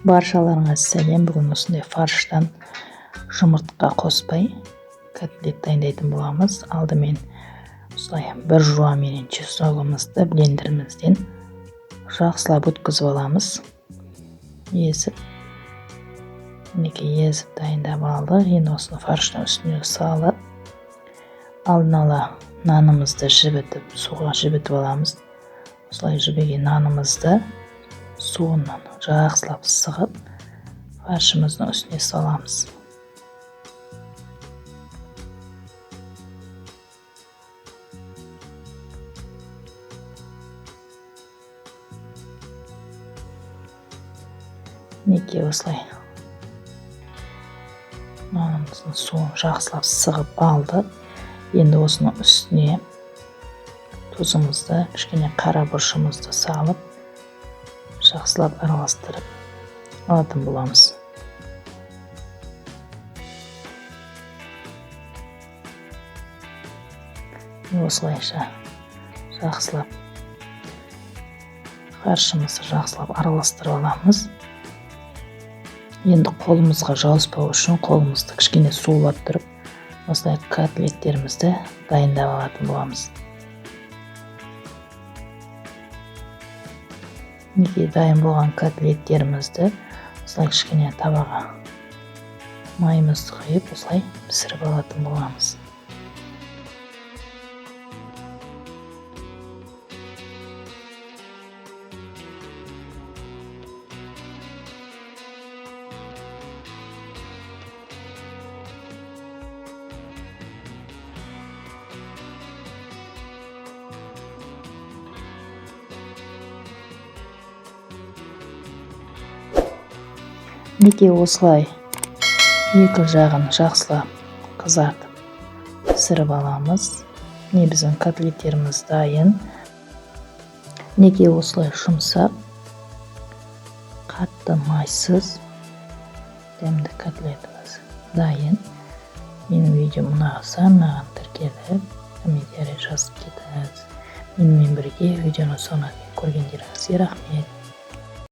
Баршаларыңа сәлем. Бүгін осындай фарштан жұмыртқа қоспай котлет дайындайтын боламыз. Алдымен осылай бір жуа менен чесногымызды блендерімізден жақсылап өткізіп аламыз. Езіп, мінекей езіп дайындап алдық. Енді осыны фарштан үстіне салып, алдын ала нанымызды жібітіп, суға жібітіп аламыз. Осылай жібіген нанымызды суынан жақсылап сығып, фаршымыздың үстіне саламыз. Мінекей осылай нанымыздың суын жақсылап сығып алды. Енді осының үстіне тұзымызды, кішкене қара бұршымызды салып, жақсылап араластырып алатын боламыз. Осылайша жақсылап фаршымызды жақсылап араластырып аламыз. Енді қолымызға жауыспау үшін қолымызды кішкене сулап тұрып, осылай котлеттерімізді дайындап алатын боламыз. Неге дайын болған котлеттерімізді осылай кішкене табаға майымызды құйып, осылай пісіріп алатын боламыз. Неге осылай екі жағын жақсылап қызартып пісіріп аламыз. Міне біздің котлеттеріміз дайын. Неге осылай жұмсақ, қатты майсыз дәмді котлетіміз дайын. Менің видеом ұнаса, маған тіркеліп, комментарий жазып кетіңіз. Менімен бірге видеоны соңына дейін көргендеріңізге рахмет.